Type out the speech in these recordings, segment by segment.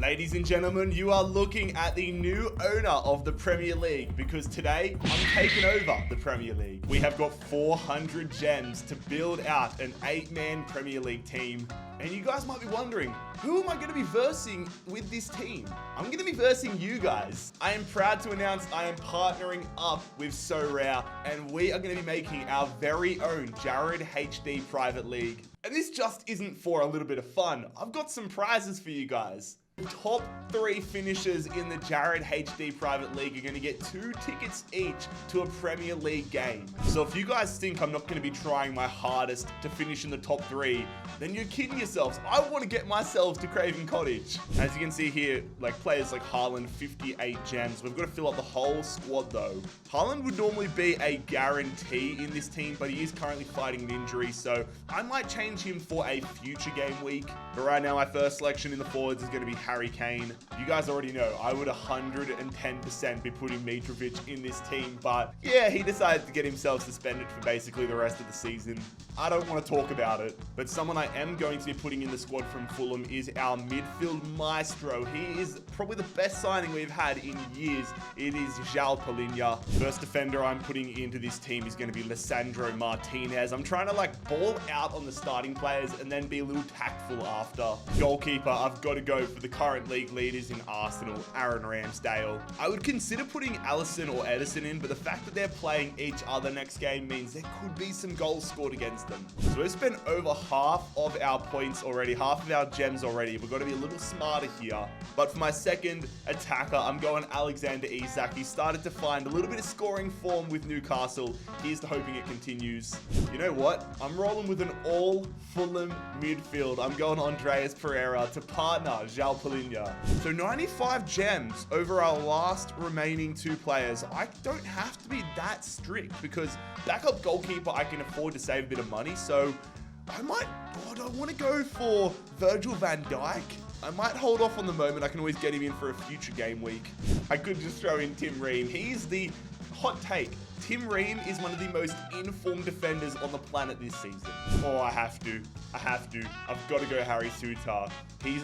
Ladies and gentlemen, you are looking at the new owner of the Premier League because today I'm taking over the Premier League. We have got 400 gems to build out an 8-man Premier League team. And you guys might be wondering, who am I going to be versing with this team? I'm going to be versing you guys. I am proud to announce I am partnering up with SoRare, and we are going to be making our very own JarradHD private league. And this just isn't for a little bit of fun. I've got some prizes for you guys. Top 3 finishers in the JarradHD private league are going to get 2 tickets each to a Premier League game. So if you guys think I'm not going to be trying my hardest to finish in the top 3, then you're kidding yourselves. I want to get myself to Craven Cottage. As you can see here, like players like Haaland, 58 gems. We've got to fill up the whole squad though. Haaland would normally be a guarantee in this team, but he is currently fighting an injury, so I might change him for a future game week. But right now, my first selection in the forwards is going to be Harry Kane. You guys already know I would 110% be putting Mitrovic in this team, but yeah, he decided to get himself suspended for basically the rest of the season. I don't want to talk about it, but someone I am going to be putting in the squad from Fulham is our midfield maestro. He is probably the best signing we've had in years. It is João Palhinha. First defender I'm putting into this team is going to be Lisandro Martinez. I'm trying to like ball out on the starting players and then be a little tactful after. Goalkeeper, I've got to go for the current league leaders in Arsenal, Aaron Ramsdale. I would consider putting Alisson or Edison in, but the fact that they're playing each other next game means there could be some goals scored against them. So we've spent over half of our points already, half of our gems already. We've got to be a little smarter here. But for my second attacker, I'm going Alexander Isak. He started to find a little bit of scoring form with Newcastle. Here's to hoping it continues. You know what? I'm rolling with an all Fulham midfield. I'm going Andreas Pereira to partner João Palhinha. So 95 gems over our last remaining 2 players. I don't have to be that strict because backup goalkeeper, I can afford to save a bit of money. So I might, do I want to go for Virgil van Dijk? I might hold off on the moment. I can always get him in for a future game week. I could just throw in Tim Ream. He's the hot take. Tim Ream is one of the most informed defenders on the planet this season. Oh, I have to. I've got to go Harry Souttar. He's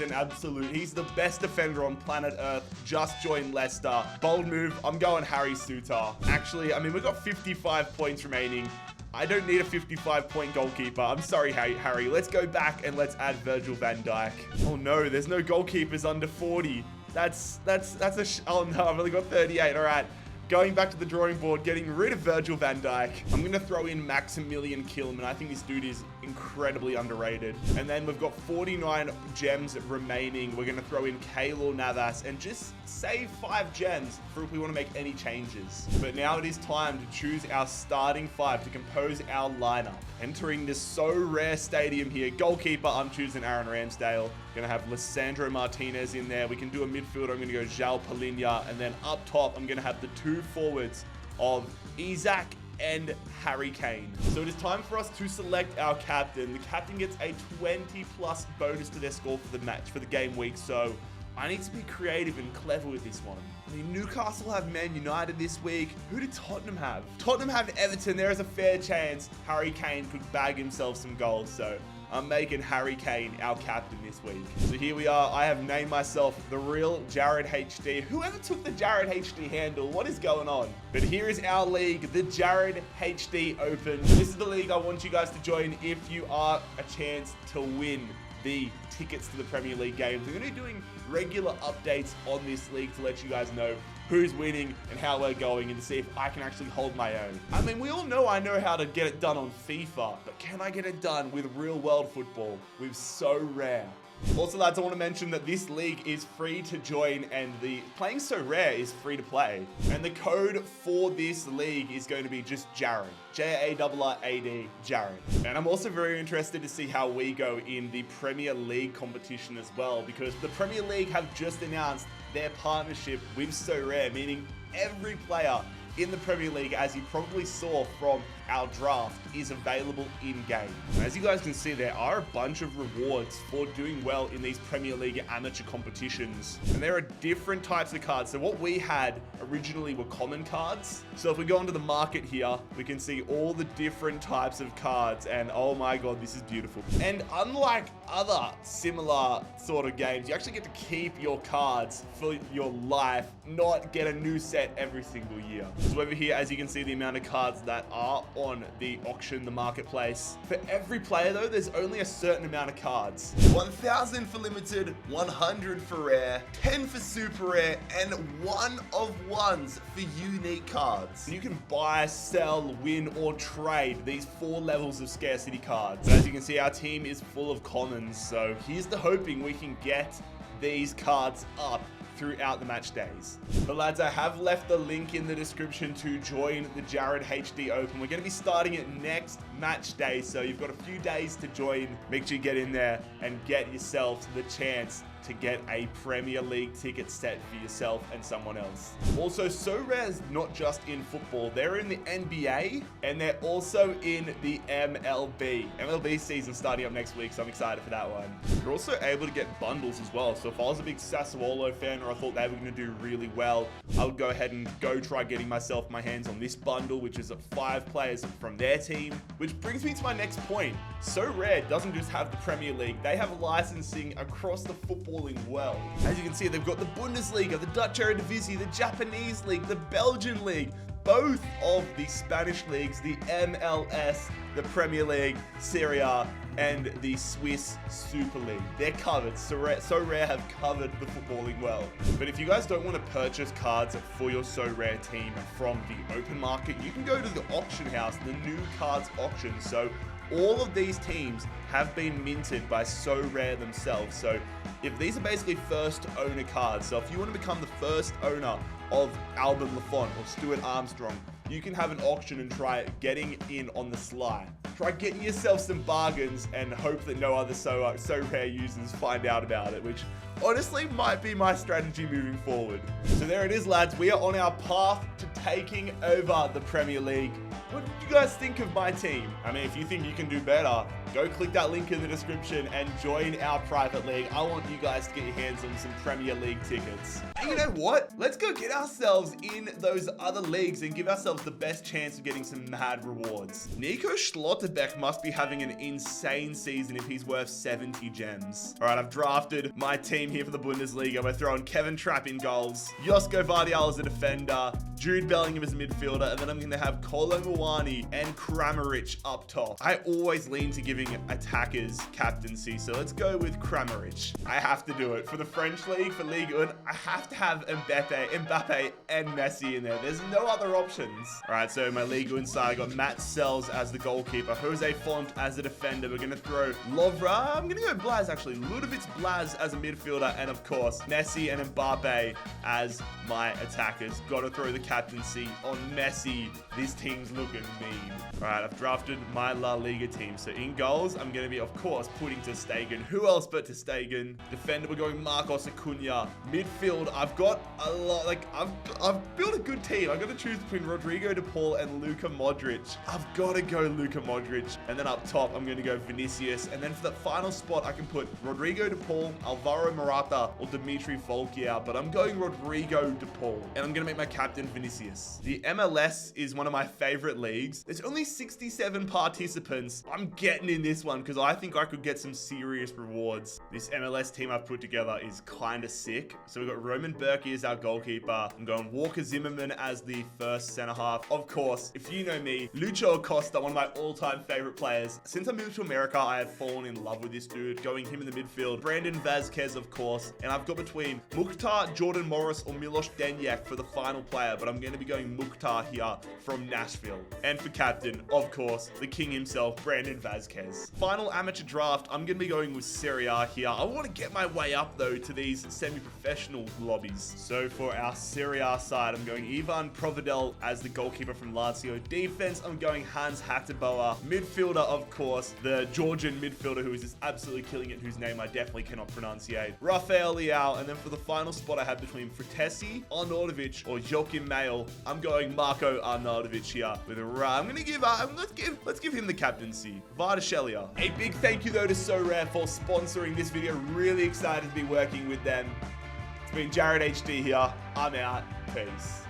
the best defender on planet Earth. Just joined Leicester. Bold move. I'm going Harry Souttar. Actually, I mean, we've got 55 points remaining. I don't need a 55-point goalkeeper. I'm sorry, Harry. Let's go back and let's add Virgil van Dijk. Oh no, there's no goalkeepers under 40. Oh no, I've only got 38. All right. Going back to the drawing board, getting rid of Virgil van Dijk. I'm going to throw in Maximilian Kilman. I think this dude is incredibly underrated. And then we've got 49 gems remaining. We're going to throw in Keylor Navas and just save 5 gems for if we want to make any changes. But now it is time to choose our starting 5 to compose our lineup. Entering this so rare stadium here. Goalkeeper, I'm choosing Aaron Ramsdale. Going to have Lisandro Martinez in there. We can do a midfielder. I'm going to go João Palhinha. And then up top, I'm going to have the 2 forwards of Isak and Harry Kane. So it is time for us to select our captain. The captain gets a 20+ bonus to their score for the match, for the game week. So I need to be creative and clever with this one. I mean, Newcastle have Man United this week. Who did Tottenham have? Tottenham have Everton. There is a fair chance Harry Kane could bag himself some goals. So I'm making Harry Kane our captain this week. So here we are. I have named myself the real JarradHD. Whoever took the JarradHD handle, what is going on? But here is our league, the JarradHD Open. This is the league I want you guys to join if you are a chance to win the tickets to the Premier League games. We're going to be doing regular updates on this league to let you guys know who's winning and how we're going and to see if I can actually hold my own. I mean, we all know I know how to get it done on FIFA, but can I get it done with real world football with SoRare? Also, lads, I want to mention that this league is free to join and the playing SoRare is free to play. And the code for this league is going to be just Jarrad. Jarrad, Jarrad. And I'm also very interested to see how we go in the Premier League competition as well, because the Premier League have just announced their partnership with SoRare, meaning every player in the Premier League, as you probably saw from our draft is available in-game. As you guys can see, there are a bunch of rewards for doing well in these Premier League amateur competitions. And there are different types of cards. So what we had originally were common cards. So if we go onto the market here, we can see all the different types of cards. And oh my God, this is beautiful. And unlike other similar sort of games, you actually get to keep your cards for your life, not get a new set every single year. So over here, as you can see, the amount of cards that are on the auction, the marketplace. For every player though, there's only a certain amount of cards. 1,000 for limited, 100 for rare, 10 for super rare, and 1 of 1s for unique cards. You can buy, sell, win, or trade these 4 levels of scarcity cards. But as you can see, our team is full of commons, so here's the hoping we can get these cards up throughout the match days. But lads, I have left the link in the description to join the JarradHD Open. We're going to be starting it next match day, so you've got a few days to join. Make sure you get in there and get yourself the chance to get a Premier League ticket set for yourself and someone else. Also, SoRare's not just in football, they're in the NBA and they're also in the MLB. MLB season starting up next week, so I'm excited for that one. You're also able to get bundles as well. So if I was a big Sassuolo fan or I thought they were going to do really well, I would go ahead and go try getting myself my hands on this bundle, which is 5 players from their team. Which brings me to my next point. SoRare doesn't just have the Premier League, they have licensing across the footballing world. As you can see, they've got the Bundesliga, the Dutch Eredivisie, the Japanese League, the Belgian League, both of the Spanish leagues, the MLS, the Premier League, Serie A, and the Swiss Super League. They're covered. SoRare have covered the footballing world. But if you guys don't want to purchase cards for your SoRare team from the open market, you can go to the auction house, the new cards auction. So all of these teams have been minted by SoRare themselves. So if these are basically first owner cards, so if you want to become the first owner of Alban Lafont or Stuart Armstrong, you can have an auction and try getting in on the sly. Try getting yourself some bargains and hope that no other SoRare users find out about it, which honestly might be my strategy moving forward. So there it is, lads. We are on our path to taking over the Premier League. What did you guys think of my team? I mean, if you think you can do better, go click that link in the description and join our private league. I want you guys to get your hands on some Premier League tickets. And you know what? Let's go get ourselves in those other leagues and give ourselves the best chance of getting some mad rewards. Nico Schlotterbeck must be having an insane season if he's worth 70 gems. All right, I've drafted my team here for the Bundesliga. We're throwing Kevin Trapp in goals, Josko Vardial as a defender, Jude Bellingham as a midfielder, and then I'm going to have Kolo Muani and Kramaric up top. I always lean to giving attackers captaincy, so let's go with Kramaric. I have to do it. For the French league, for Ligue 1, I have to have Mbappe and Messi in there. There's no other options. All right, so my Ligue 1 side, I got Matt Sells as the goalkeeper, Jose Font as the defender. We're going to throw Lovra. I'm going to go Blaz, actually. Ludovic Blaz as a midfielder, and of course, Messi and Mbappe as my attackers. Got to throw the captaincy on Messi. This team's looking mean. All right, I've drafted my La Liga team. So in goals, I'm going to be, of course, putting ter Stegen. Who else but ter Stegen? Defender, we're going Marcos Acuna. Midfield, I've got a lot, I've built a good team. I've got to choose between Rodrigo de Paul and Luka Modric. I've got to go Luka Modric. And then up top, I'm going to go Vinicius. And then for the final spot, I can put Rodrigo de Paul, Alvaro Morata, or Dimitri Volkier. But I'm going Rodrigo de Paul. And I'm going to make my captain Vinicius. The MLS is one of my favorite leagues. There's only 67 participants. I'm getting in this one because I think I could get some serious rewards. This MLS team I've put together is kind of sick. So we've got Roman Berkey as our goalkeeper. I'm going Walker Zimmerman as the first center half. Of course, if you know me, Lucho Acosta, one of my all-time favorite players. Since I moved to America, I have fallen in love with this dude, going him in the midfield. Brandon Vazquez, of course. And I've got between Mukhtar, Jordan Morris, or Miloš Denjak for the final player, but I'm going to be going Mukhtar here from Nashville. And for captain, of course, the king himself, Brandon Vazquez. Final amateur draft, I'm going to be going with Serie A here. I want to get my way up, though, to these semi-professional lobbies. So for our Serie A side, I'm going Ivan Provedel as the goalkeeper from Lazio. Defense, I'm going Hans Hatteboer. Midfielder, of course, the Georgian midfielder who is just absolutely killing it, whose name I definitely cannot pronunciate. Rafael Leao. And then for the final spot, I have between Fratesi, Arnautovic, or Joachim nail. I'm going Marko Arnautovic here with a run. Let's give him the captaincy. Vardachelia. A big thank you though to So Rare for sponsoring this video. Really excited to be working with them. It's been JarradHD here. I'm out. Peace.